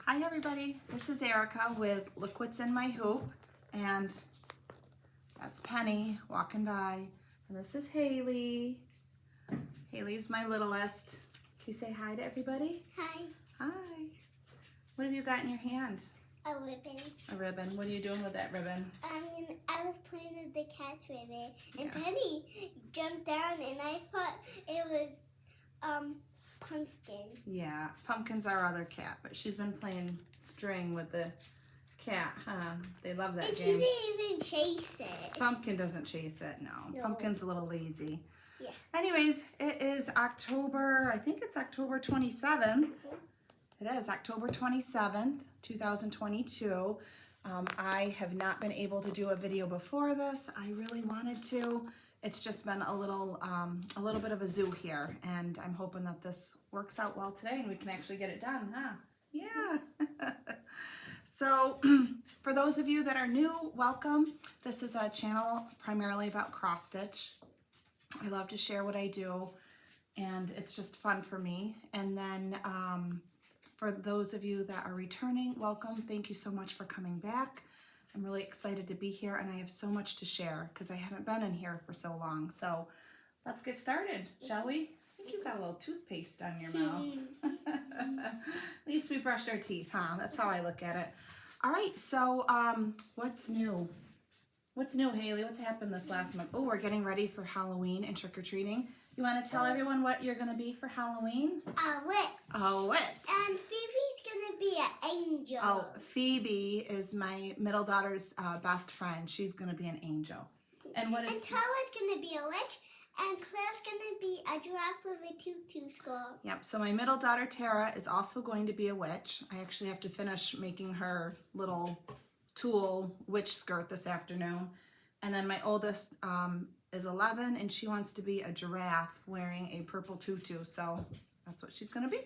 Hi everybody, this is Erica with Look What's in My Hoop, and that's Penny walking by, and this is Haley. Haley's my littlest. Can you say hi to everybody? Hi. Hi. What have you got in your hand? A ribbon. A ribbon. What are you doing with that ribbon? I was playing with the cat's ribbon, and Yeah. Penny jumped down, and I thought it was pumpkin. Yeah, Pumpkin's our other cat, but she's been playing string with the cat, huh? They love that And game. she didn't even chase it. Pumpkin doesn't chase it, no. Pumpkin's a little lazy. Yeah. Anyways, it is October, I think it's October 27th. It is October 27th, 2022. I have not been able to do a video before this. I really wanted to. It's just been a little bit of a zoo here, and I'm hoping that this works out well today and we can actually get it done, huh? Yeah. So, for those of you that are new, welcome. This is a channel primarily about cross stitch. I love to share what I do, and it's just fun for me. And then for those of you that are returning, welcome. Thank you so much for coming back. I'm really excited to be here, and I have so much to share because I haven't been in here for so long. So let's get started, shall we? I think you've got a little toothpaste on your mouth. At least we brushed our teeth, huh? That's how I look at it. All right, so what's new? What's new, Haley? What's happened this last month? Oh, we're getting ready for Halloween and trick-or-treating. You want to tell everyone what you're going to be for Halloween? A witch. A witch. And Phoebe's gonna be an angel. Oh, Phoebe is my middle daughter's best friend. She's going to be an angel. And what is... And Talla's gonna be a witch, and Claire's gonna be a giraffe with a tutu skull. Yep, so my middle daughter, Tara, is also going to be a witch. I actually have to finish making her little tulle witch skirt this afternoon. And then my oldest is 11, and she wants to be a giraffe wearing a purple tutu. So that's what she's going to be.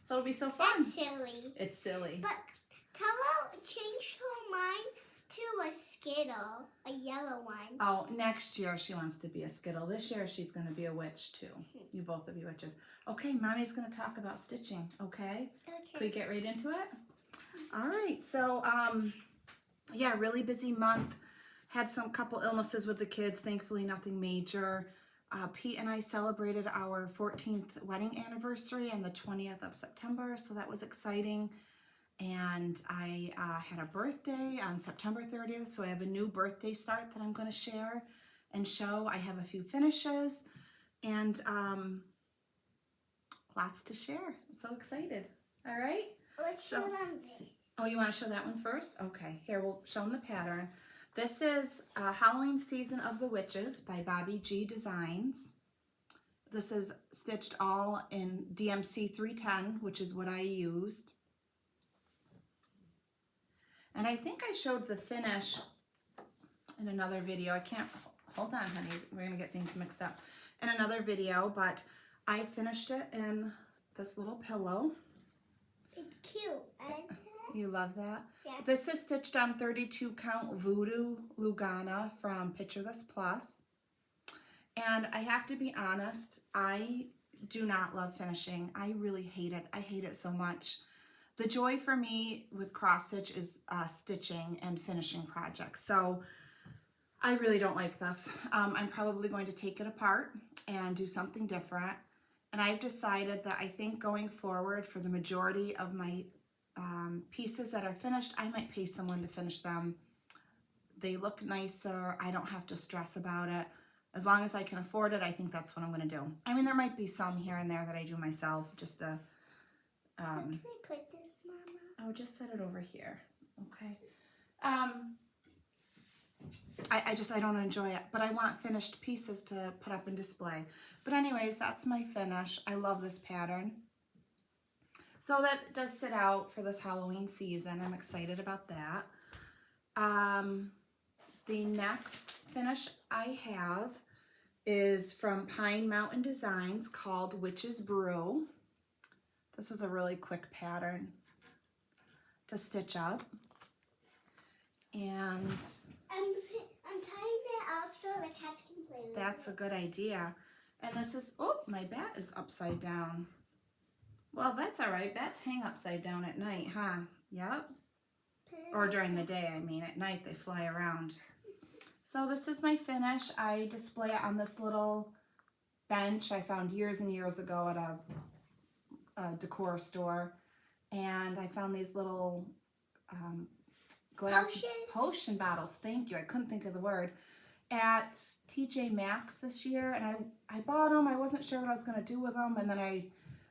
So it'll be so fun. That's silly. It's silly. But Tala changed her mind to a Skittle, a yellow one. Oh, next year she wants to be a Skittle. This year she's going to be a witch too. You both will be witches. Okay, Mommy's going to talk about stitching, okay? Can we get right into it? All right, so yeah, really busy month. Had some couple illnesses with the kids, thankfully nothing major. Pete and I celebrated our 14th wedding anniversary on the 20th of September, so that was exciting. And I had a birthday on September 30th, so I have a new birthday start that I'm going to share and show. I have a few finishes and lots to share. I'm so excited. All right? Let's show them this. Oh, you want to show that one first? Okay, here, we'll show them the pattern. This is Halloween Season of the Witches by Bobby G Designs. This is stitched all in DMC 310, which is what I used. And I think I showed the finish in another video. I can't, hold on, honey, we're gonna get things mixed up. In another video, but I finished it in this little pillow. It's cute. You love that? Yeah. This is stitched on 32 count Voodoo Lugana from Picture This Plus. And I have to be honest, I do not love finishing. I really hate it. I hate it so much. The joy for me with cross stitch is stitching and finishing projects. So I really don't like this. I'm probably going to take it apart and do something different. And I've decided that I think going forward for the majority of my pieces that are finished, I might pay someone to finish them. They look nicer. I don't have to stress about it. As long as I can afford it, I think that's what I'm going to do. I mean, there might be some here and there that I do myself just to... Where can I put this, Mama? I would just set it over here, okay? I don't enjoy it, but I want finished pieces to put up and display. But anyways, that's my finish. I love this pattern. So that does sit out for this Halloween season. I'm excited about that. The next finish I have is from Pine Mountain Designs called Witch's Brew. This was a really quick pattern to stitch up. And I'm tying it up so the cats can play with it. That's a good idea. And this is, oh, my bat is upside down. Well, that's all right. Bats hang upside down at night, huh? Yep. Or during the day, I mean. At night, they fly around. So this is my finish. I display it on this little bench I found years and years ago at a decor store. And I found these little glass potion bottles. Thank you. I couldn't think of the word. At TJ Maxx this year. And I bought them. I wasn't sure what I was going to do with them. And then I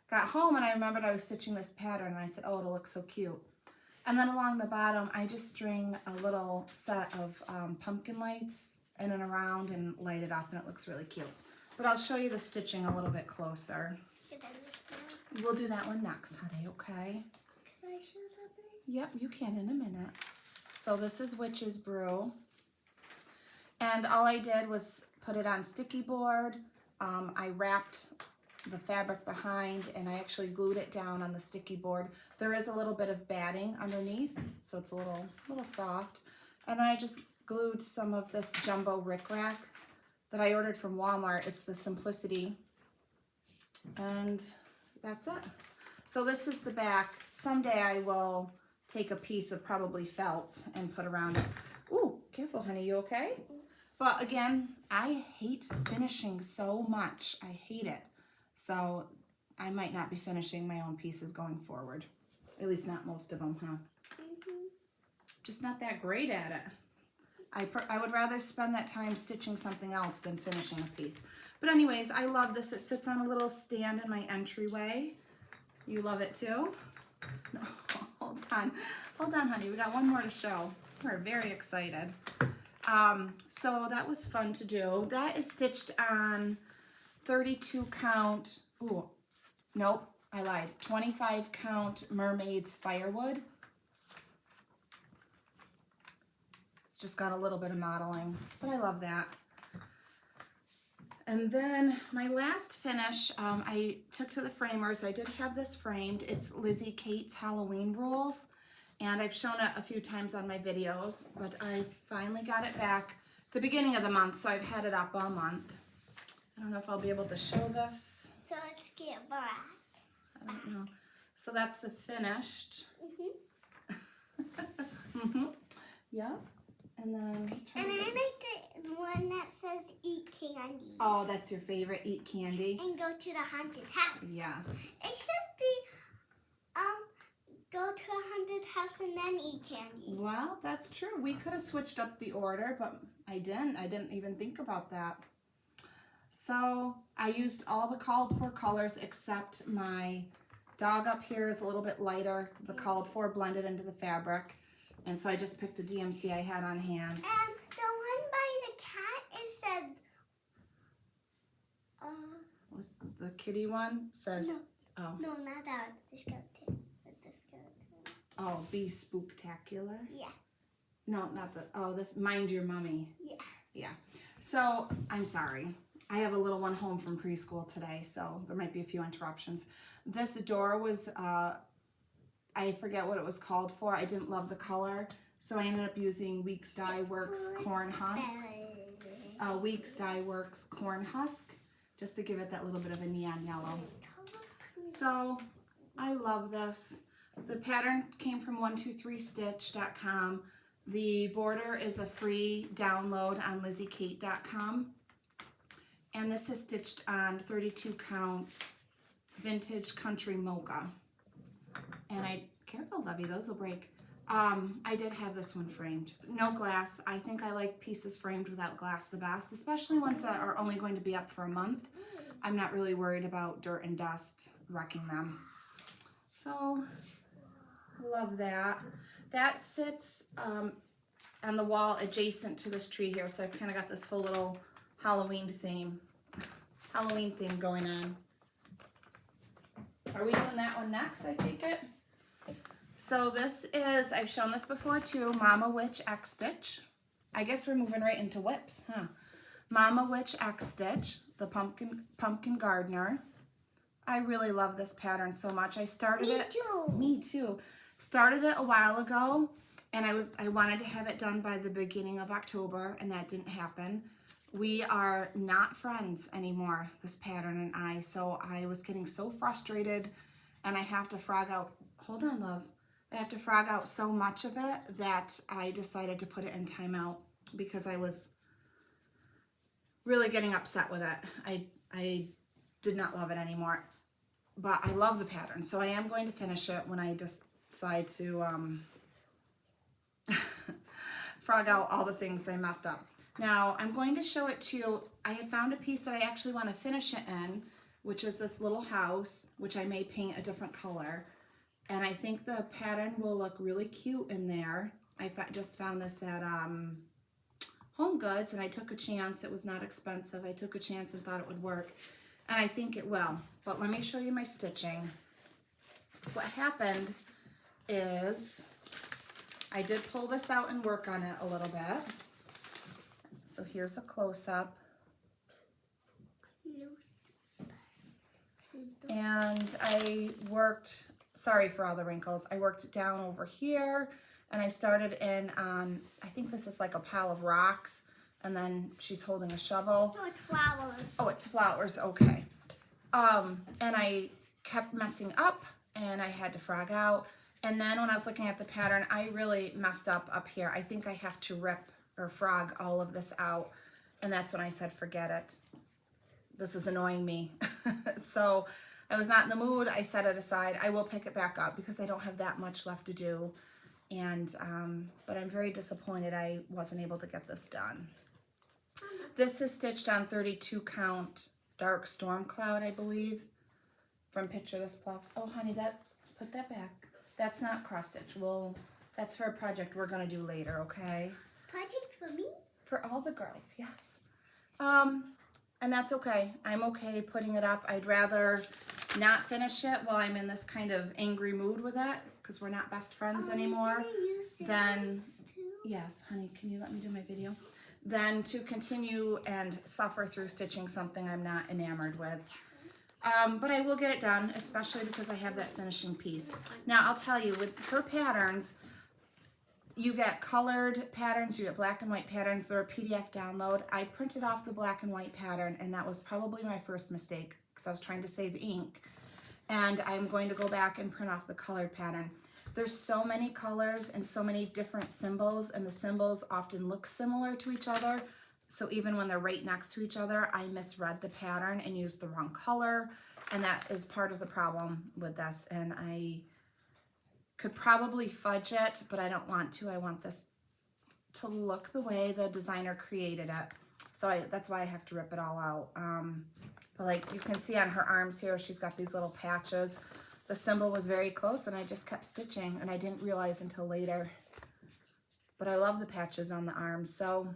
got home and I remembered I was stitching this pattern. And I said, oh, it'll look so cute. And then along the bottom, I just string a little set of pumpkin lights in and around and light it up, and it looks really cute. But I'll show you the stitching a little bit closer. Should I do this We'll do that one next, honey, okay? now? Can I show that one? Yep, you can in a minute. So this is Witch's Brew. And all I did was put it on sticky board. I wrapped the fabric behind and I actually glued it down on the sticky board. There is a little bit of batting underneath, so it's a little soft. And then I just glued some of this jumbo rickrack that I ordered from Walmart. It's the Simplicity. And that's it. So this is the back. Someday I will take a piece of probably felt and put around it. Ooh, careful, honey, you okay? But again, I hate finishing so much. I hate it. So I might not be finishing my own pieces going forward. At least not most of them, huh? Just not that great at it. I would rather spend that time stitching something else than finishing a piece. But anyways, I love this. It sits on a little stand in my entryway. You love it too? No, hold on. Hold on, honey. We got one more to show. We're very excited. So that was fun to do. That is stitched on 32 count, ooh, nope, I lied, 25 count Mermaid's Firewood. It's just got a little bit of modeling, but I love that. And then my last finish, I took to the framers. I did have this framed. It's Lizzie Kate's Halloween Rules, and I've shown it a few times on my videos, but I finally got it back at the beginning of the month, so I've had it up all month. I don't know if I'll be able to show this. So let's get back. I don't know. So that's the finished. Yeah. And then. And I like the one that says eat candy. Oh, that's your favorite, eat candy? And go to the haunted house. Yes. It should be go to a haunted house and then eat candy. Well, that's true. We could have switched up the order, but I didn't. I didn't even think about that. So I used all the called for colors except my dog up here is a little bit lighter. The called for blended into the fabric. And so I just picked a DMC I had on hand. And the one by the cat, it says, What's the kitty one? Says, no, oh. No, not that. The skeleton. The skeleton. Oh, be spooktacular? Yeah. No, not the, oh, this Mind Your Mummy. Yeah. Yeah. So, I'm sorry. I have a little one home from preschool today, so there might be a few interruptions. This door was, I forget what it was called for. I didn't love the color, so I ended up using Weeks Dye Works Corn Husk. Weeks Dye Works Corn Husk, just to give it that little bit of a neon yellow. So, I love this. The pattern came from 123stitch.com. The border is a free download on LizzieKate.com. And this is stitched on 32 count vintage country mocha. And careful Lovey, those will break. I did have this one framed. No glass. I think I like pieces framed without glass the best, especially ones that are only going to be up for a month. I'm not really worried about dirt and dust wrecking them. So, love that. That sits on the wall adjacent to this tree here, so I've kind of got this whole little Halloween theme going on. Are we doing that one next, I take it? So this is, I've shown this before too, Mama Witch X Stitch. I guess we're moving right into whips, huh? Mama Witch X Stitch, the pumpkin gardener. I really love this pattern so much. I started it. Me too. Started it a while ago, and I wanted to have it done by the beginning of October, and that didn't happen. We are not friends anymore, this pattern and I, so I was getting so frustrated, and I have to frog out, hold on, love. I have to frog out so much of it that I decided to put it in timeout because I was really getting upset with it. I did not love it anymore, but I love the pattern. So I am going to finish it when I decide to frog out all the things I messed up. Now I'm going to show it to you. I had found a piece that I actually want to finish it in, which is this little house, which I may paint a different color. And I think the pattern will look really cute in there. I just found this at Home Goods, and I took a chance. It was not expensive. I took a chance and thought it would work, and I think it will. But let me show you my stitching. What happened is I did pull this out and work on it a little bit. So here's a close-up. And I worked, sorry for all the wrinkles, I worked down over here, and I started in on, I think this is like a pile of rocks, and then she's holding a shovel. No, it's flowers. Oh, it's flowers, okay. And I kept messing up, and I had to frog out. And then when I was looking at the pattern, I really messed up here. I think I have to rip or frog all of this out. And that's when I said, forget it. This is annoying me. So I was not in the mood. I set it aside. I will pick it back up because I don't have that much left to do. And, but I'm very disappointed I wasn't able to get this done. This is stitched on 32 count dark storm cloud, I believe, from Picture This Plus. Oh, honey, put that back. That's not cross stitch. That's for a project we're gonna do later, okay? Project for me? For all the girls, yes. And that's okay. I'm okay putting it up. I'd rather not finish it while I'm in this kind of angry mood with it, because we're not best friends anymore. Then, yes, honey, can you let me do my video? Than to continue and suffer through stitching something I'm not enamored with. But I will get it done, especially because I have that finishing piece. Now, I'll tell you, with her patterns, you get colored patterns, you get black and white patterns. They're a PDF download. I printed off the black and white pattern, and that was probably my first mistake because I was trying to save ink. And I'm going to go back and print off the colored pattern. There's so many colors and so many different symbols, and the symbols often look similar to each other. So even when they're right next to each other, I misread the pattern and used the wrong color. And that is part of the problem with this. And I could probably fudge it, but I don't want to. I want this to look the way the designer created it. So that's why I have to rip it all out. But like you can see on her arms here, she's got these little patches. The symbol was very close, and I just kept stitching, and I didn't realize until later. But I love the patches on the arms, so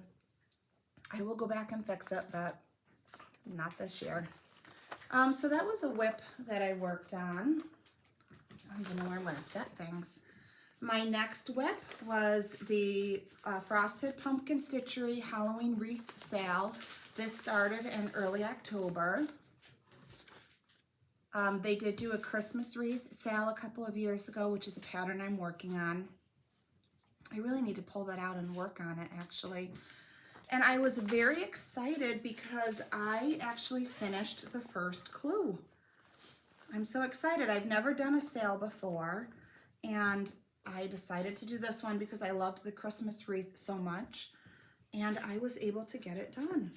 I will go back and fix it, but not this year. So that was a whip that I worked on. I don't even know where I'm going to set things. My next whip was the Frosted Pumpkin Stitchery Halloween Wreath Sale. This started in early October. They did do a Christmas wreath sale a couple of years ago, which is a pattern I'm working on. I really need to pull that out and work on it, actually. And I was very excited because I actually finished the first clue. I'm so excited. I've never done a sale before, and I decided to do this one because I loved the Christmas wreath so much, and I was able to get it done.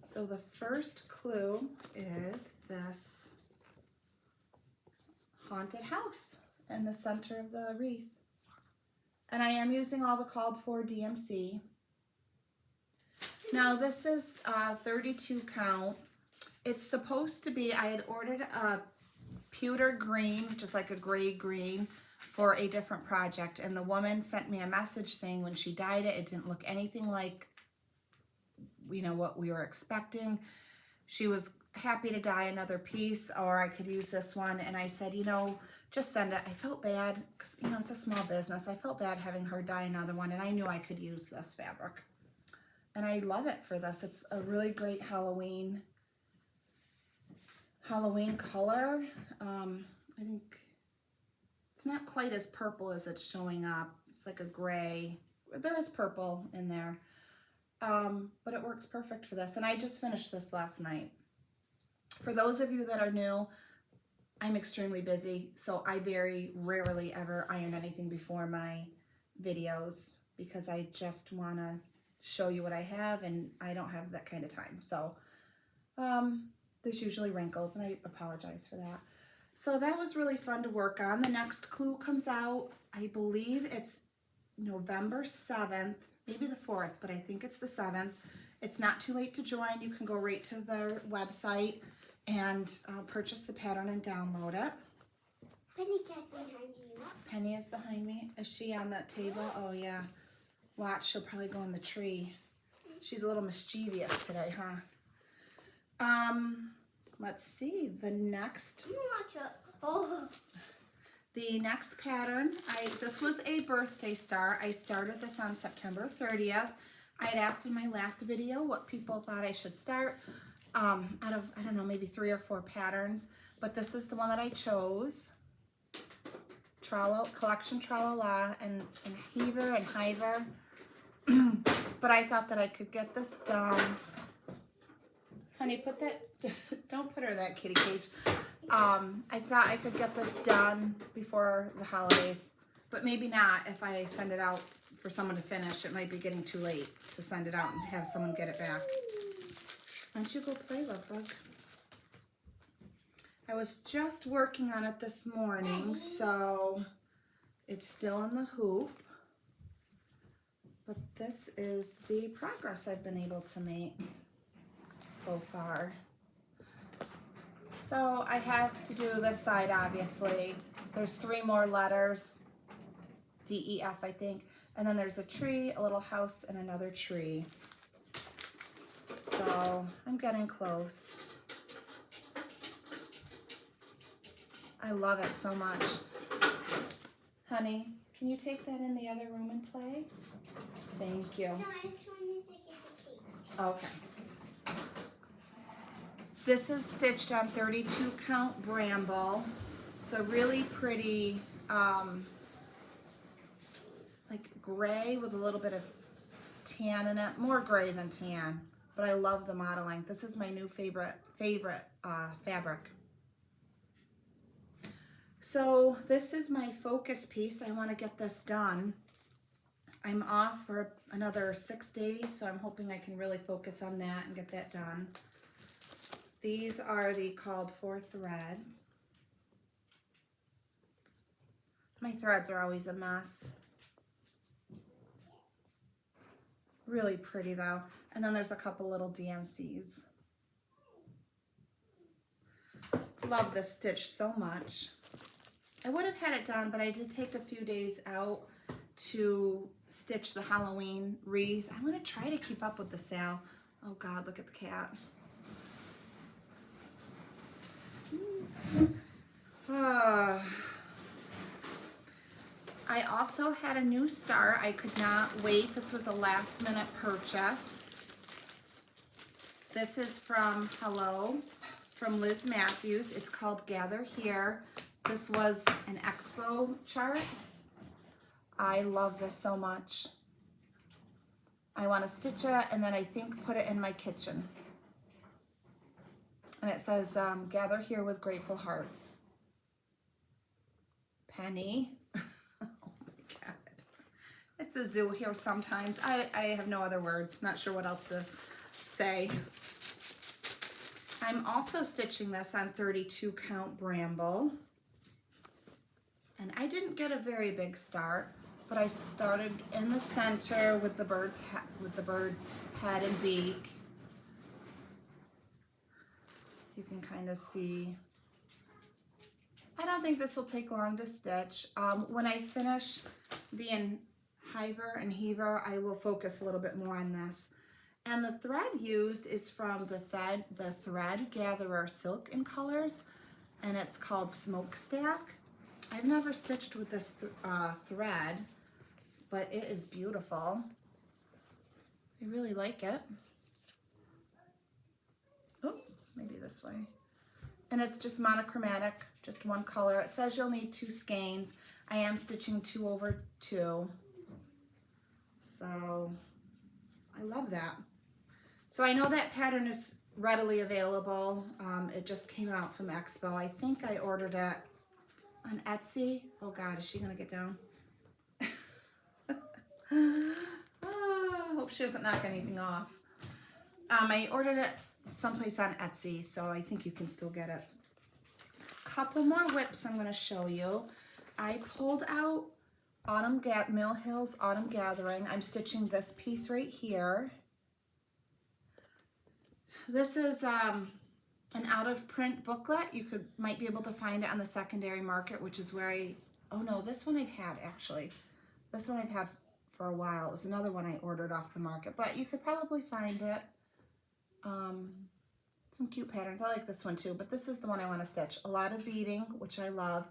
So the first clue is this haunted house in the center of the wreath. And I am using all the called for DMC. Now this is 32 count. It's supposed to be, I had ordered a pewter green, which is like a gray green, for a different project. And the woman sent me a message saying when she dyed it, it didn't look anything like, you know, what we were expecting. She was happy to dye another piece, or I could use this one. And I said, you know, just send it. I felt bad because, you know, it's a small business. I felt bad having her dye another one, and I knew I could use this fabric. And I love it for this. It's a really great Halloween color. I think it's not quite as purple as it's showing up. It's like a gray. There is purple in there. But it works perfect for this. And I just finished this last night. For those of you that are new, I'm extremely busy, so I very rarely ever iron anything before my videos because I just want to show you what I have, and I don't have that kind of time. So there's usually wrinkles, and I apologize for that. So that was really fun to work on. The next clue comes out, I believe it's November 7th, maybe the 4th, but I think it's the 7th. It's not too late to join. You can go right to their website and purchase the pattern and download it. Penny cat behind you. Penny is behind me. Is she on that table? Oh yeah. Watch, she'll probably go in the tree. She's a little mischievous today, huh? Let's see. The next pattern, this was a birthday star. I started this on September 30th. I had asked in my last video what people thought I should start out of, I don't know, maybe 3 or 4 patterns, but this is the one that I chose. Collection Tralala and Heaver and Hiver. But I thought that I could get this done. Honey, put that, don't put her in that kitty cage. I thought I could get this done before the holidays, but maybe not. If I send it out for someone to finish, it might be getting too late to send it out and have someone get it back. Why don't you go play, love bug? I was just working on it this morning, so it's still in the hoop. But this is the progress I've been able to make so far. So I have to do this side, obviously. There's 3 more letters, D, E, F, I think. And then there's a tree, a little house, and another tree. So I'm getting close. I love it so much. Honey, can you take that in the other room and play? Thank you. No, I just wanted to get the cake. Okay. This is stitched on 32 count bramble. It's a really pretty, like gray with a little bit of tan in it. More gray than tan, but I love the modeling. This is my new favorite fabric. So this is my focus piece. I want to get this done. I'm off for another 6 days, so I'm hoping I can really focus on that and get that done. These are the called for thread. My threads are always a mess. Really pretty though. And then there's a couple little DMCs. Love this stitch so much. I would have had it done, but I did take a few days out to stitch the Halloween wreath. I'm gonna try to keep up with the sale. Oh God, look at the cat. I also had a new star. I could not wait. This was a last minute purchase. This is from from Liz Matthews. It's called Gather Here. This was an expo chart. I love this so much. I want to stitch it and then I think put it in my kitchen. And it says, Gather Here with Grateful Hearts. Penny. Oh my God. It's a zoo here sometimes. I have no other words. Not sure what else to say. I'm also stitching this on 32 count bramble. And I didn't get a very big start, but I started in the center with the bird's head and beak. So you can kind of see. I don't think this will take long to stitch. When I finish the Hiver and Heaver, I will focus a little bit more on this. And the thread used is from the Thread Gatherer Silk in Colors, and it's called Smokestack. I've never stitched with this thread, but it is beautiful. I really like it. Oh, maybe this way. And it's just monochromatic, just one color. It says you'll need 2 skeins. I am stitching 2 over 2. So I love that. So I know that pattern is readily available. It just came out from Expo. I think I ordered it on Etsy. Oh God, is she gonna get down? Oh, hope she doesn't knock anything off. I ordered it someplace on Etsy, so I think you can still get it. Couple more whips I'm gonna show you. I pulled out Mill Hills Autumn Gathering. I'm stitching this piece right here. This is an out of print booklet. You might be able to find it on the secondary market, which is where oh no, this one I've had actually. This one I've had for a while. It was another one I ordered off the market, but you could probably find it. Some cute patterns. I like this one too, but this is the one I want to stitch. A lot of beading, which I love,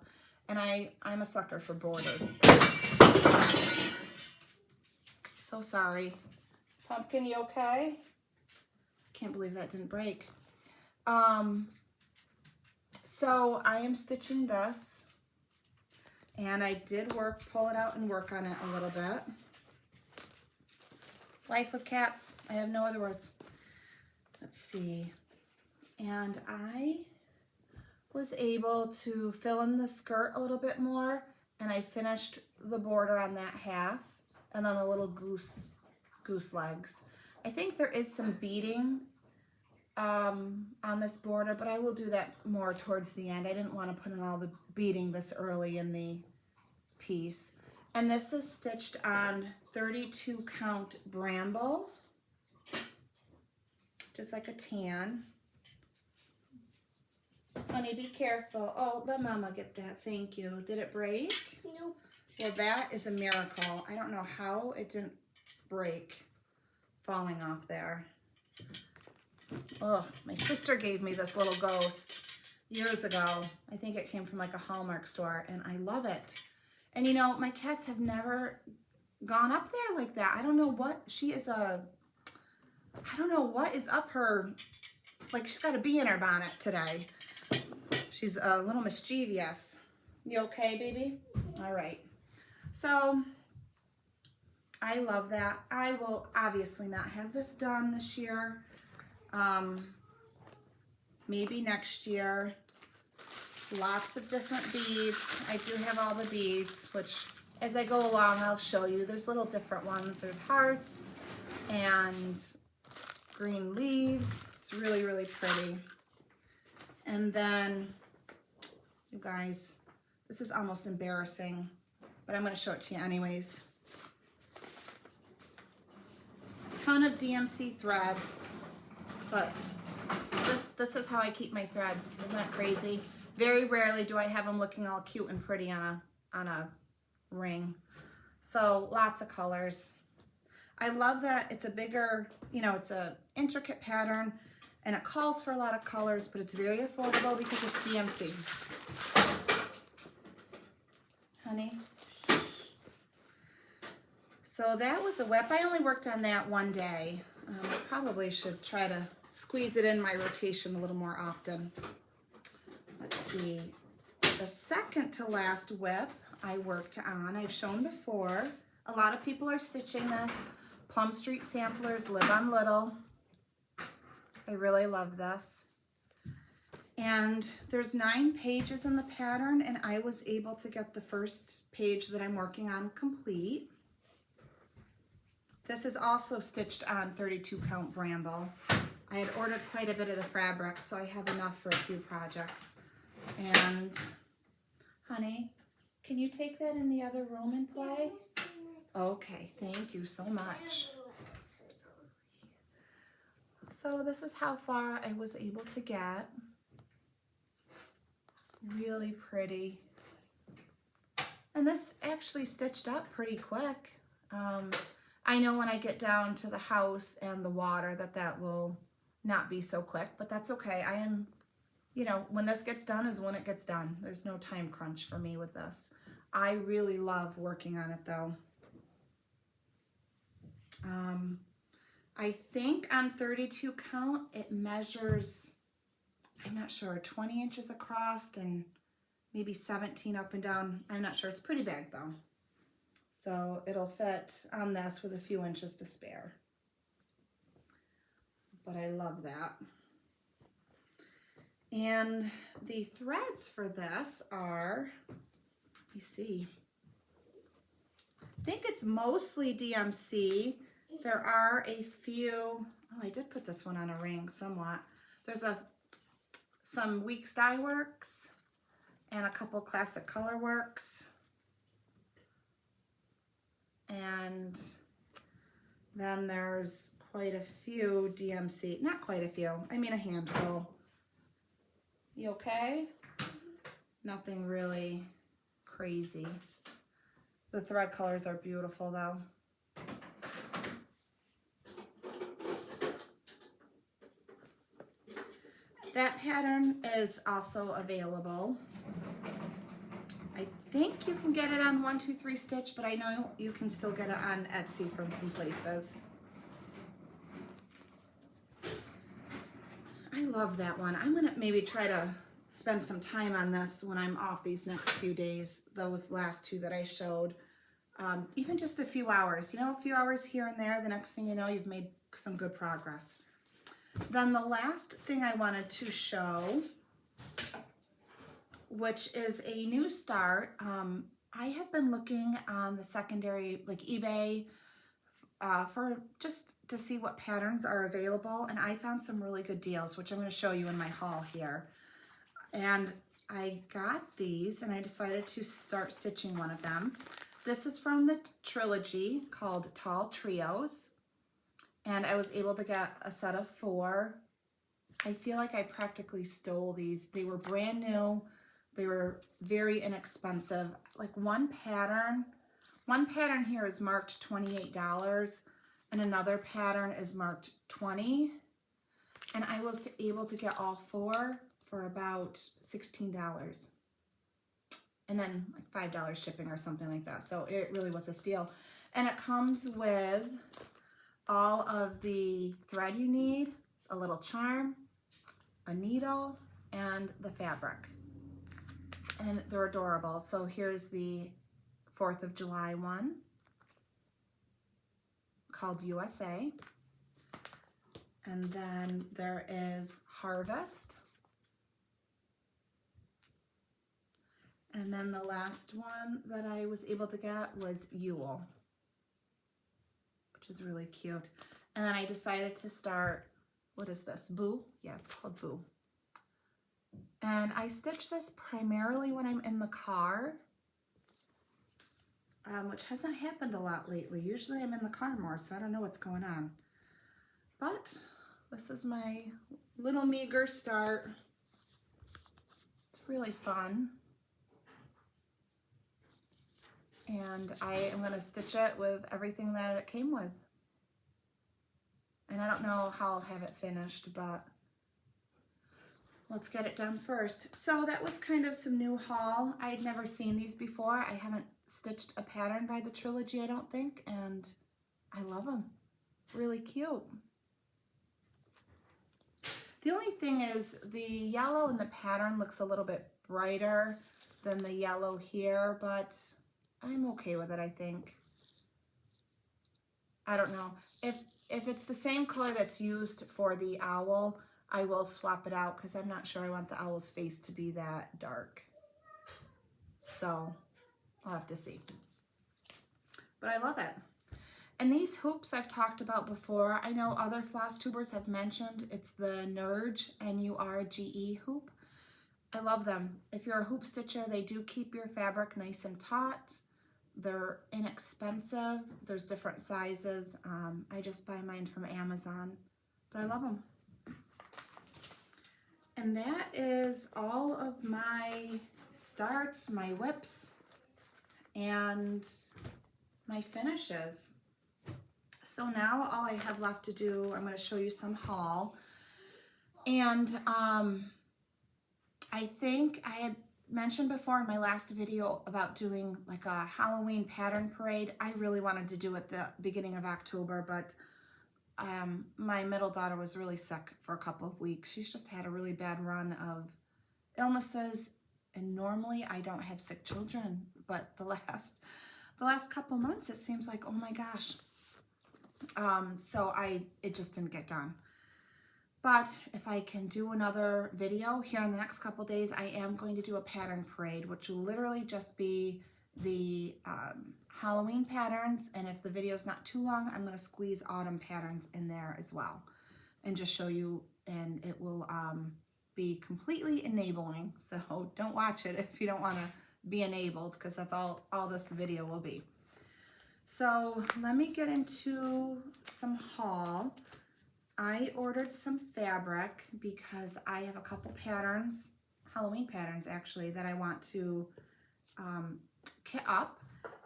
and I'm a sucker for borders. So sorry. Pumpkin, you okay? Can't believe that didn't break. So I am stitching this, and I did pull it out and work on it a little bit. Life with cats. I have no other words. Let's see. And I was able to fill in the skirt a little bit more, and I finished the border on that half, and then the little goose legs. I think there is some beading on this border, but I will do that more towards the end. I didn't want to put in all the beading this early in the piece. And this is stitched on 32 count bramble, just like a tan. Honey, be careful. Oh, let Mama get that. Thank you. Did it break? Nope. Well, that is a miracle. I don't know how it didn't break falling off there. Oh, my sister gave me this little ghost years ago. I think it came from like a Hallmark store, and I love it. And you know, my cats have never gone up there like that. I don't know what I don't know what is up her, like she's got a bee in her bonnet today. She's a little mischievous. You okay, baby? All right. So I love that. I will obviously not have this done this year. Maybe next year. Lots of different beads. I do have all the beads, which as I go along, I'll show you. There's little different ones. There's hearts and green leaves. It's really, really pretty. And then, you guys, this is almost embarrassing, but I'm going to show it to you anyways. A ton of DMC threads, but this is how I keep my threads. Isn't it crazy? Very rarely do I have them looking all cute and pretty on a ring. So lots of colors. I love that it's a bigger, you know, it's a intricate pattern, and it calls for a lot of colors, but it's very affordable because it's DMC. Honey. So that was a whip. I only worked on that one day. I probably should try to squeeze it in my rotation a little more often. Let's see. The second to last whip I worked on, I've shown before. A lot of people are stitching this. Plum Street Samplers Live on Little. I really love this. And there's 9 pages in the pattern, and I was able to get the first page that I'm working on complete. This is also stitched on 32 count bramble. I had ordered quite a bit of the fabric, so I have enough for a few projects. And honey, can you take that in the other room and play? Okay, thank you so much. So this is how far I was able to get. Really pretty. And this actually stitched up pretty quick. I know when I get down to the house and the water that will not be so quick, but that's okay. I am, you know, when this gets done is when it gets done. There's no time crunch for me with this. I really love working on it though. I think on 32 count, it measures, I'm not sure, 20 inches across and maybe 17 up and down. I'm not sure. It's pretty big though. So it'll fit on this with a few inches to spare. But I love that. And the threads for this are, let me see, I think it's mostly DMC. There are a few, oh, I did put this one on a ring somewhat. There's some Weeks Dye Works and a couple Classic Color Works. And then there's quite a few DMC, not quite a few, I mean a handful. You okay? Nothing really crazy. The thread colors are beautiful though. That pattern is also available. I think you can get it on 123 Stitch, but I know you can still get it on Etsy from some places. I love that one. I'm gonna maybe try to spend some time on this when I'm off these next few days, those last two that I showed. Even just a few hours, you know, a few hours here and there, the next thing you know, you've made some good progress. Then the last thing I wanted to show, which is a new start. I have been looking on the secondary, like eBay, for just to see what patterns are available, and I found some really good deals, which I'm going to show you in my haul here. And I got these, and I decided to start stitching one of them. This is from the trilogy called Tall Trios, and I was able to get a set of 4. I feel like I practically stole these. They were brand new. They were very inexpensive. Like one pattern here is marked $28 and another pattern is marked $20. And I was able to get all 4 for about $16. And then like $5 shipping or something like that. So it really was a steal. And it comes with all of the thread you need, a little charm, a needle, and the fabric. And they're adorable. So here's the 4th of July one called USA. And then there is Harvest. And then the last one that I was able to get was Yule, which is really cute. And then I decided to start, what is this, Boo? Yeah, it's called Boo. And I stitch this primarily when I'm in the car, which hasn't happened a lot lately. Usually I'm in the car more, so I don't know what's going on. But this is my little meager start. It's really fun. And I am going to stitch it with everything that it came with. And I don't know how I'll have it finished, but let's get it done first. So that was kind of some new haul. I had never seen these before. I haven't stitched a pattern by the trilogy, I don't think, and I love them. Really cute. The only thing is the yellow in the pattern looks a little bit brighter than the yellow here, but I'm okay with it, I think. I don't know. If it's the same color that's used for the owl, I will swap it out because I'm not sure I want the owl's face to be that dark. So I'll have to see. But I love it. And these hoops I've talked about before. I know other floss tubers have mentioned it's the Nurge, N-U-R-G-E hoop. I love them. If you're a hoop stitcher, they do keep your fabric nice and taut. They're inexpensive. There's different sizes. I just buy mine from Amazon, but I love them. And that is all of my starts, my whips, and my finishes. So now all I have left to do, I'm going to show you some haul. And I think I had mentioned before in my last video about doing like a Halloween pattern parade. I really wanted to do it the beginning of October, but my middle daughter was really sick for a couple of weeks. She's just had a really bad run of illnesses, and normally I don't have sick children, but the last couple months it seems like, oh my gosh. So it just didn't get done. But if I can do another video here in the next couple days, I am going to do a pattern parade, which will literally just be the Halloween patterns. And if the video is not too long, I'm going to squeeze autumn patterns in there as well and just show you, and it will be completely enabling. So don't watch it if you don't want to be enabled, because that's all this video will be. So let me get into some haul. I ordered some fabric because I have a couple patterns, Halloween patterns actually, that I want to kit up.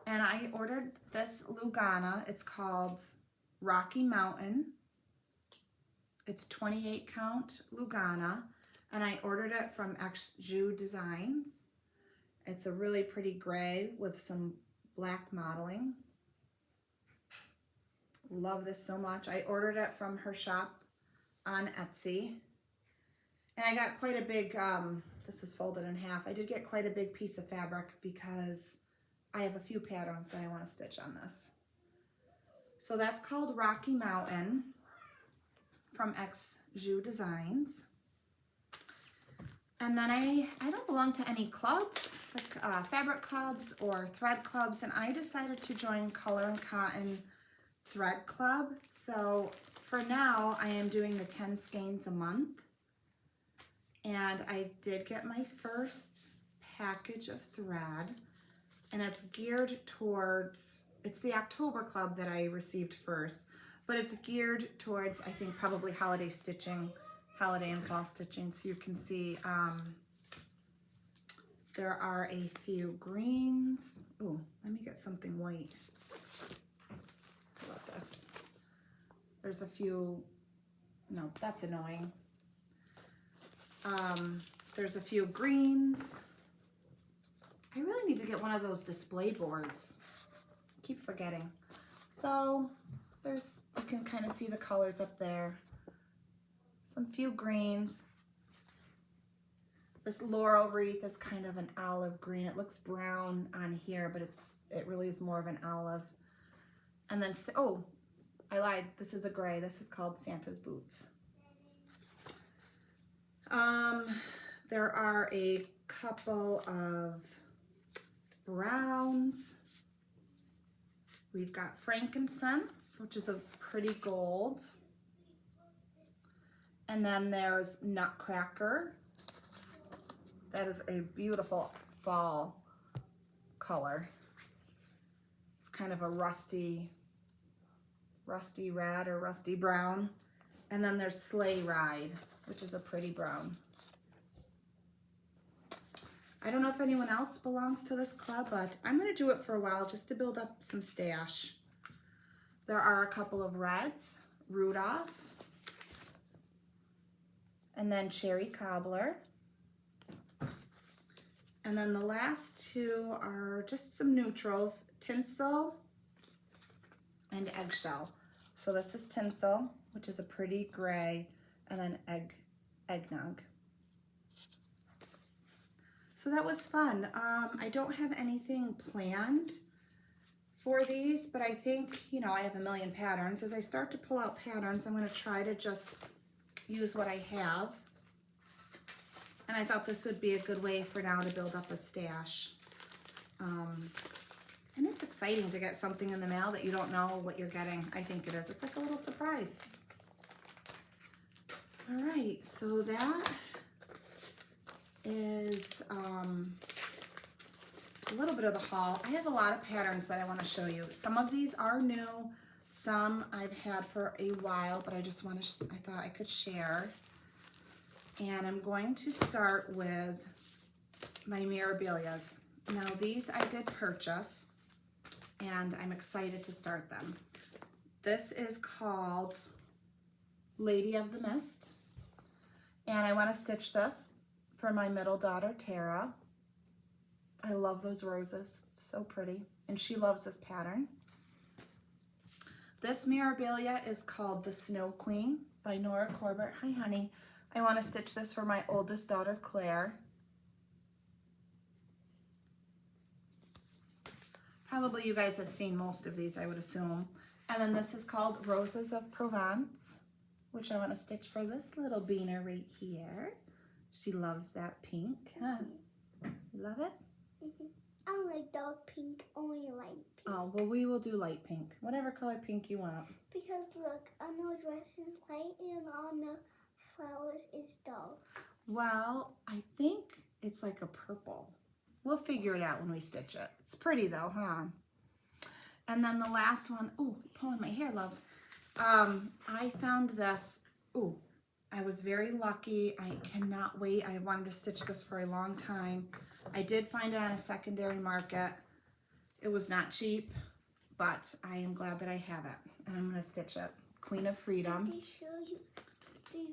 And I ordered this Lugana. It's called Rocky Mountain. It's 28 count Lugana. And I ordered it from Jus Designs. It's a really pretty gray with some black modeling. Love this so much. I ordered it from her shop on Etsy. And I got quite a big, this is folded in half. I did get quite a big piece of fabric because I have a few patterns that I want to stitch on this. So that's called Rocky Mountain from Jus Designs. And then I don't belong to any clubs, like fabric clubs or thread clubs, and I decided to join Color and Cotton Thread Club. So for now, I am doing the 10 skeins a month. And I did get my first package of thread, and it's geared towards, it's the October club that I received first, but it's geared towards, I think, probably holiday stitching, holiday and fall stitching. So you can see there are a few greens. Oh, let me get something white. How about this? There's a few, no, that's annoying. There's a few greens. I really need to get one of those display boards. I keep forgetting. So there's, you can kind of see the colors up there. Some few greens. This laurel wreath is kind of an olive green. It looks brown on here, but it really is more of an olive. And then, oh, I lied. This is a gray. This is called Santa's Boots. There are a couple of browns. We've got frankincense, which is a pretty gold. And then there's nutcracker. That is a beautiful fall color. It's kind of a rusty red or rusty brown. And then there's sleigh ride, which is a pretty brown. I don't know if anyone else belongs to this club, but I'm going to do it for a while just to build up some stash. There are a couple of reds, Rudolph, and then Cherry Cobbler. And then the last two are just some neutrals, Tinsel and Eggshell. So this is Tinsel, which is a pretty gray, and then Eggnog. So that was fun. I don't have anything planned for these, but I think, you know, I have a million patterns. As I start to pull out patterns, I'm going to try to just use what I have. And I thought this would be a good way for now to build up a stash. And it's exciting to get something in the mail that you don't know what you're getting. I think it is. It's like a little surprise. All right, so that is a little bit of the haul. I have a lot of patterns that I want to show you. Some of these are new. Some I've had for a while, but I just want to, I thought I could share. And I'm going to start with my Mirabilias. Now these I did purchase, and I'm excited to start them. This is called Lady of the Mist, and I want to stitch this for my middle daughter, Tara. I love those roses, so pretty, and she loves this pattern. This Mirabilia is called the Snow Queen by Nora Corbett. Hi, honey. I want to stitch this for my oldest daughter, Claire. Probably you guys have seen most of these, I would assume. And then this is called Roses of Provence. which I want to stitch for this little beaner right here. She loves that pink, huh? You love it? I like dark pink, only light pink. Oh, well, we will do light pink. Whatever color pink you want. Because look, on the dress is light and on the flowers is dark. Well, I think it's like a purple. We'll figure it out when we stitch it. It's pretty though, huh? And then the last one, ooh, pulling my hair, love. I found this, ooh, I was very lucky. I cannot wait. I wanted to stitch this for a long time. I did find it on a secondary market. It was not cheap, but I am glad that I have it. And I'm going to stitch it. Queen of Freedom. Did you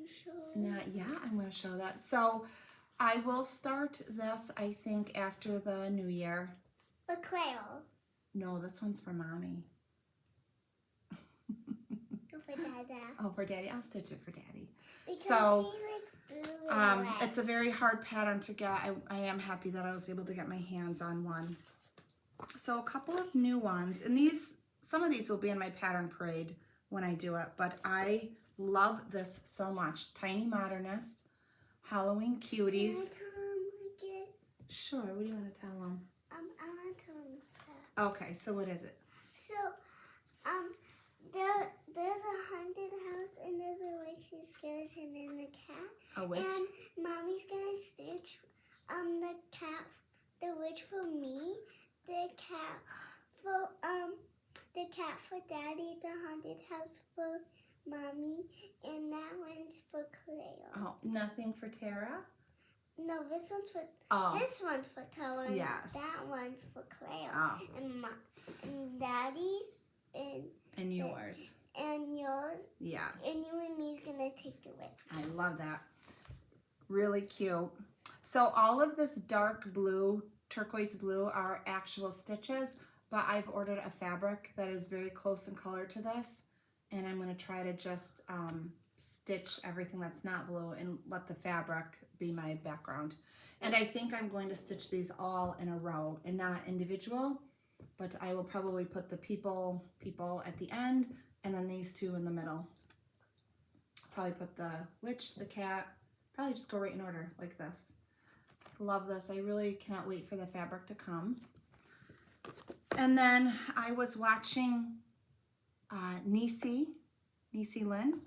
show it? Not yet. I'm going to show that. So I will start this, I think, after the new year. For Claire. No, this one's for Mommy. Or for Dada. Oh, for Daddy. I'll stitch it for Daddy. Because So, he likes blue and red. it's a very hard pattern to get. I am happy that I was able to get my hands on one. So a couple of new ones, and some of these will be in my pattern parade when I do it, but I love this so much. Tiny Modernist, Halloween Cuties. Can I tell him like it? Sure, what do you want to tell them? I want to tell him that. Okay, so what is it? So, there's a haunted house and there's a witch who scares him and the cat. A witch? And Mommy's gonna stitch the witch for me, the cat for Daddy, the haunted house for Mommy, and that one's for Claire. Oh, nothing for Tara? No, this one's for Tara. And Yes. that one's for Claire. Oh. And Daddy's And yours. and yours. Yes. And you and me's gonna take the witch. I love that. Really cute. So all of this dark blue, turquoise blue, are actual stitches, but I've ordered a fabric that is very close in color to this, and I'm going to try to just stitch everything that's not blue and let the fabric be my background. And I think I'm going to stitch these all in a row and not individual, but I will probably put the people at the end and then these two in the middle. Probably put the witch, the cat, probably just go right in order like this. Love this. I really cannot wait for the fabric to come. And then I was watching Nisi Lynn,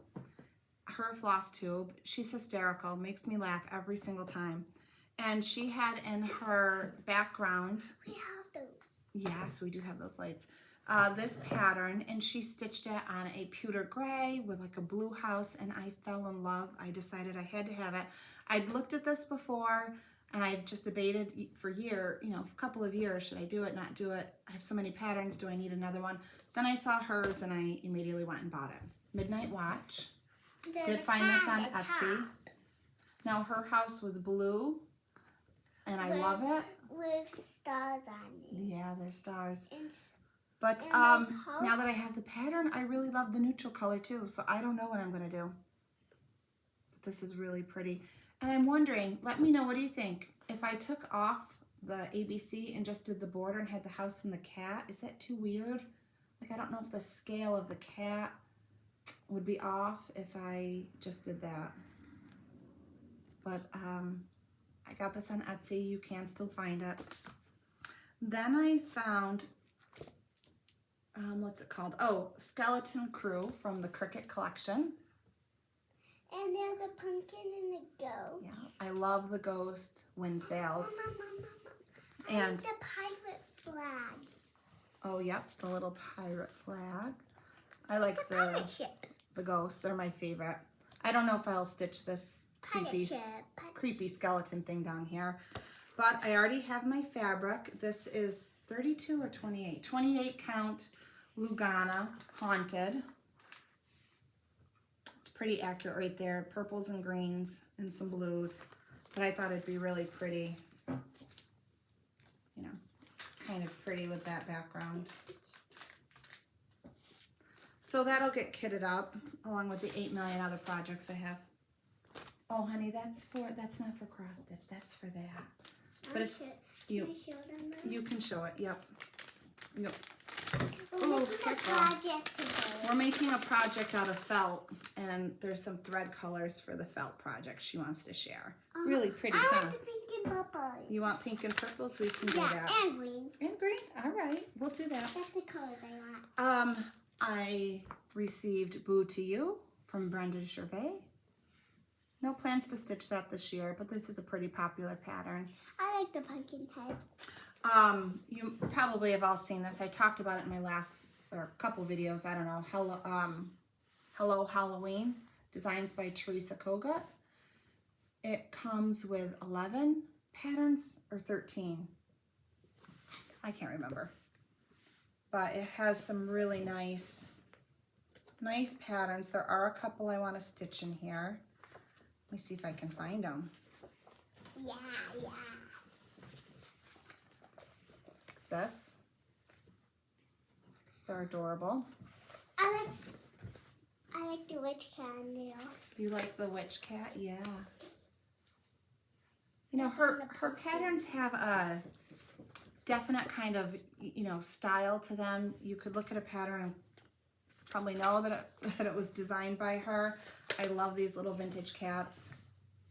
her Flosstube. She's hysterical, makes me laugh every single time. And she had in her background, We have those. yes, we do have those lights, this pattern, and she stitched it on a pewter gray with like a blue house, and I fell in love. I decided I had to have it. I'd looked at this before, and I've just debated for a couple of years, should I do it, not do it? I have so many patterns, do I need another one? Then I saw hers, and I immediately went and bought it. Midnight Watch. Did find this on Etsy. Now her house was blue, and I love it. With stars on it. Yeah, there's stars. And But And there's now that I have the pattern, I really love the neutral color too. So I don't know what I'm going to do. But this is really pretty. And I'm wondering, let me know, what do you think? If I took off the ABC and just did the border and had the house and the cat, is that too weird? Like, I don't know if the scale of the cat would be off if I just did that. But I got this on Etsy. You can still find it. Then I found, what's it called? Oh, Skeleton Crew from the Cricut collection. And there's a pumpkin and a ghost. Yeah, I love the ghost wind sails. I And like the pirate flag. oh, yep, the little pirate flag. I like The pirate ship. the ghost. They're my favorite. I don't know if I'll stitch this Pirate ship. creepy skeleton thing down here, but I already have my fabric. This is 32 or 28? 28 count Lugana Haunted. It's pretty accurate right there. Purples and greens and some blues, but I thought it'd be really pretty, you know, kind of pretty with that background. So that'll get kitted up along with the 8 million other projects I have. Oh, honey, that's not for cross stitch. That's for that. But it's Can I show them? you can show it. Yep. We're making a careful. project today. We're making a project out of felt, and there's some thread colors for the felt project she wants to share. Really pretty, I huh? want the pink and purple. You want pink and purple, so we can do Yeah, that. and green. And green, all right, we'll do that. That's the colors I want. I received Boo to You from Brenda Gervais. No plans to stitch that this year, but this is a pretty popular pattern. I like the pumpkin head. You probably have all seen this. I talked about it in my last or couple videos. I don't know. Hello Halloween, designs by Teresa Kogut. It comes with 11 patterns or 13. I can't remember. But it has some really nice patterns. There are a couple I want to stitch in here. Let me see if I can find them. Yeah. This. These are adorable. I like the witch candle. You like the witch cat? Yeah. You know, her patterns have a definite kind of, you know, style to them. You could look at a pattern and probably know that it was designed by her. I love these little vintage cats.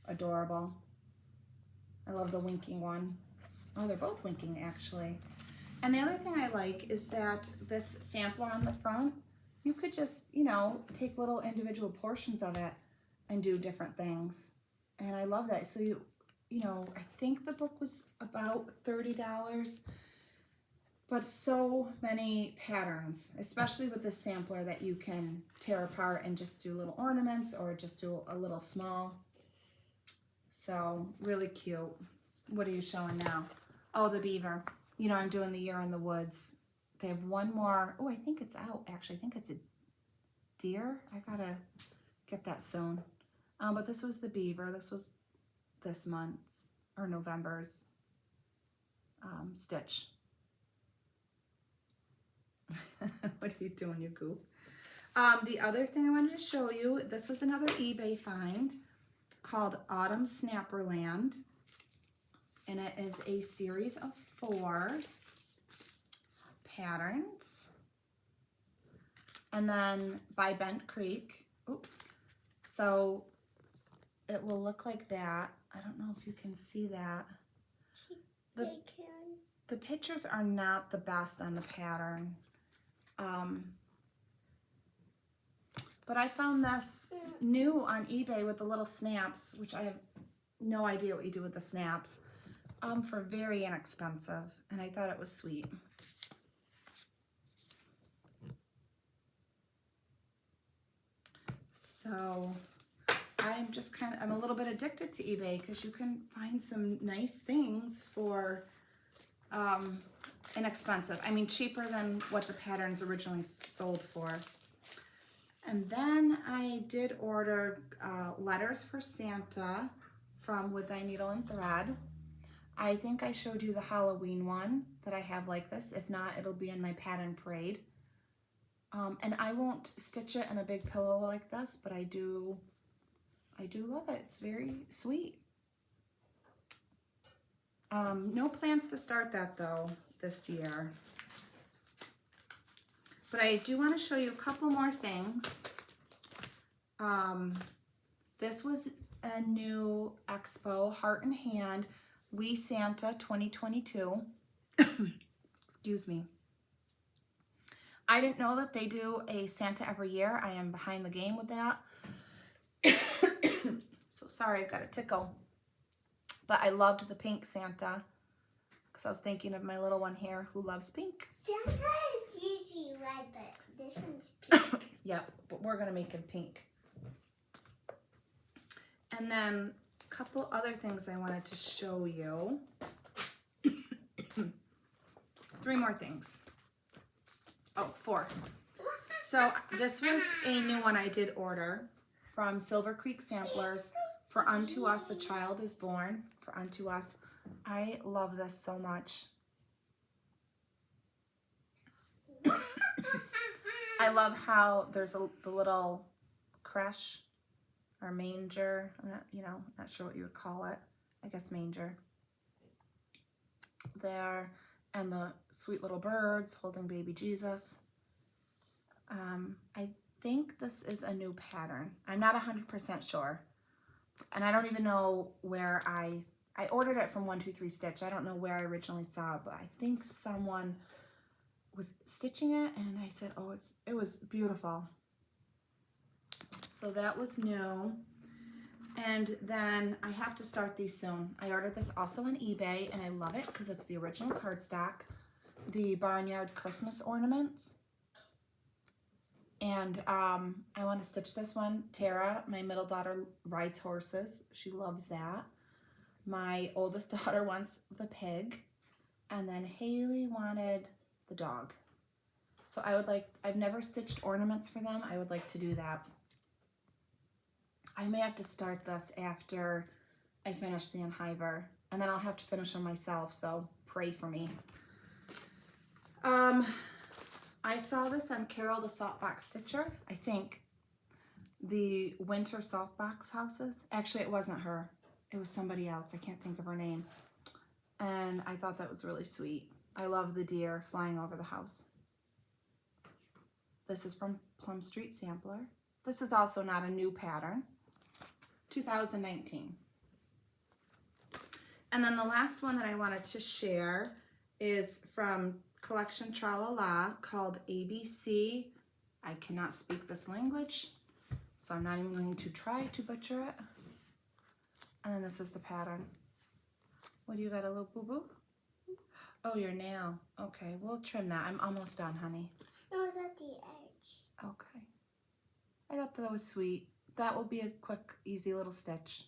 Adorable. I love the winking one. Oh, they're both winking actually. And the other thing I like is that this sampler on the front, you could just, you know, take little individual portions of it and do different things. And I love that. So you know, I think the book was about $30, but so many patterns, especially with this sampler that you can tear apart and just do little ornaments or just do a little small. So really cute. What are you showing now? Oh, the beaver. You know, I'm doing the Year in the Woods. They have one more. Oh, I think it's out. Actually, I think it's a deer. I gotta get that sewn. But this was the beaver. This was this month's or November's stitch. What are you doing, you goof? The other thing I wanted to show you, this was another eBay find called Autumn Snapperland, and it is a series of 4 patterns, and then by Bent Creek. Oops. So it will look like that. I don't know if you can see that. The pictures are not the best on the pattern. But I found this new on eBay with the little snaps, which I have no idea what you do with the snaps, for very inexpensive. And I thought it was sweet. So I'm just I'm a little bit addicted to eBay because you can find some nice things for inexpensive. I mean, cheaper than what the patterns originally sold for. And then I did order letters for Santa from With Thy Needle and Thread. I think I showed you the Halloween one that I have like this. If not, it'll be in my pattern parade. And I won't stitch it in a big pillow like this, but I do love it. It's very sweet. No plans to start that though this year. But I do want to show you a couple more things. This was a new expo, Heart in Hand, We Santa 2022. Excuse me. I didn't know that they do a Santa every year. I am behind the game with that. So sorry, I've got a tickle. But I loved the pink Santa because I was thinking of my little one here who loves pink. Santa is usually red, but this one's pink. Yeah, but we're gonna make him pink. And then a couple other things I wanted to show you. 3 more things. Oh, 4. So this was a new one I did order from Silver Creek Samplers for Unto Us a Child is Born. For Unto Us. I love this so much. I love how there's the little creche or manger. I'm not sure what you would call it. I guess manger. There, and the sweet little birds holding baby Jesus. I think this is a new pattern. I'm not 100% sure. And I don't even know where I ordered it from 123 Stitch. I don't know where I originally saw it, but I think someone was stitching it and I said, oh, it was beautiful. So that was new. And then I have to start these soon. I ordered this also on eBay and I love it because it's the original cardstock, the Barnyard Christmas ornaments. And I want to stitch this one. Tara, my middle daughter, rides horses. She loves that. My oldest daughter wants the pig. And then Haley wanted the dog. So I've never stitched ornaments for them. I would like to do that. I may have to start this after I finish the Enhyber. And then I'll have to finish them myself, so pray for me. I saw this on Carol the Saltbox Stitcher, I think. The Winter Saltbox Houses. Actually, it wasn't her. It was somebody else. I can't think of her name. And I thought that was really sweet. I love the deer flying over the house. This is from Plum Street Sampler. This is also not a new pattern. 2019. And then the last one that I wanted to share is from Collection Tralala called ABC. I cannot speak this language, so I'm not even going to try to butcher it. And then this is the pattern. What do you got, a little boo-boo? Oh, your nail. Okay, we'll trim that. I'm almost done, honey. It was at the edge. Okay. I thought that was sweet. That will be a quick, easy little stitch.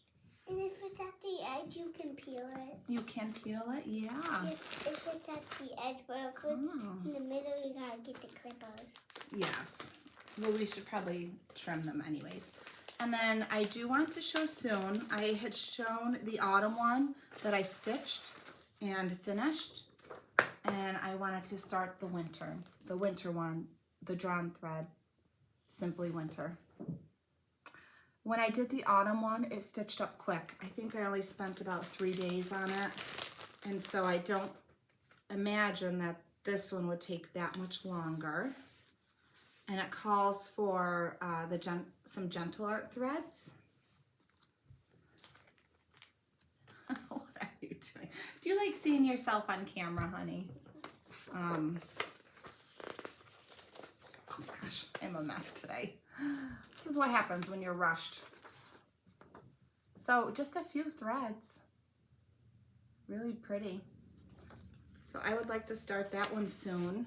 And if it's at the edge, you can peel it. You can peel it? Yeah. If it's at the edge, but if it's in the middle, you gotta get the clippers. Yes. Well, we should probably trim them anyways. And then I do want to show soon, I had shown the autumn one that I stitched and finished. And I wanted to start the winter one, the drawn thread, Simply Winter. When I did the autumn one, it stitched up quick. I think I only spent about 3 days on it. And so I don't imagine that this one would take that much longer. And it calls for some Gentle Art threads. What are you doing? Do you like seeing yourself on camera, honey? Oh gosh, I'm a mess today. This is what happens when you're rushed. So just a few threads. Really pretty. So I would like to start that one soon.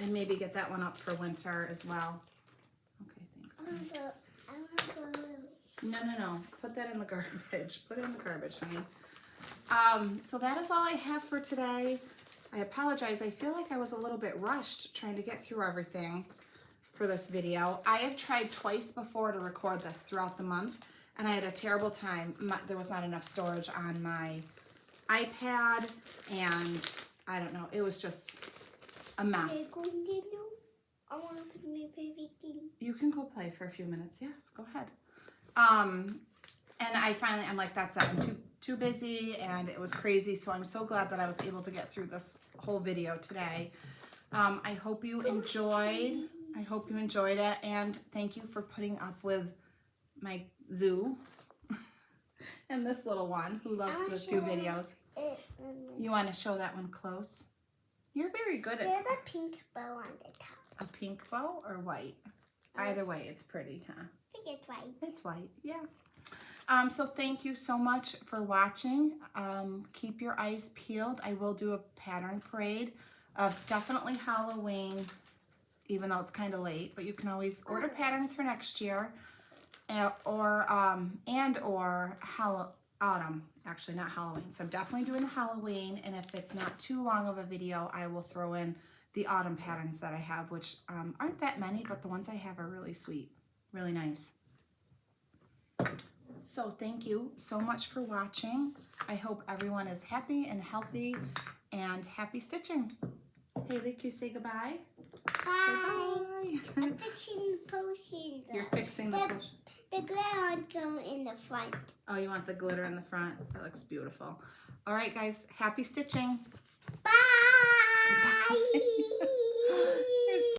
And maybe get that one up for winter as well. Okay, thanks. I want to go. No. Put that in the garbage. Put it in the garbage, honey. So that is all I have for today. I apologize. I feel like I was a little bit rushed trying to get through everything for this video. I have tried twice before to record this throughout the month, and I had a terrible time. There was not enough storage on my iPad, and I don't know. It was just a mess. I want to put my favorite thing. You can go play for a few minutes. Yes, go ahead. And I'm like, that's it. I'm too busy, and it was crazy. So I'm so glad that I was able to get through this whole video today. I hope you enjoyed. I hope you enjoyed it, and thank you for putting up with my zoo and this little one who loves to do videos. You want to show that one close? You're very good at. There's a pink bow on the top. A pink bow or white? Either way, it's pretty, huh? I think it's white. It's white, yeah. So thank you so much for watching. Keep your eyes peeled. I will do a pattern parade of definitely Halloween, even though it's kind of late, but you can always order patterns for next year, or autumn. Actually, not Halloween. So I'm definitely doing the Halloween, and if it's not too long of a video, I will throw in the autumn patterns that I have, which aren't that many, but the ones I have are really sweet, really nice. So thank you so much for watching. I hope everyone is happy and healthy, and happy stitching. Haley, can you say goodbye? Bye. Say bye. I'm fixing the potions. You're fixing the potion. The glitter going in the front. Oh, you want the glitter in the front? That looks beautiful. All right, guys, happy stitching. Bye. Bye.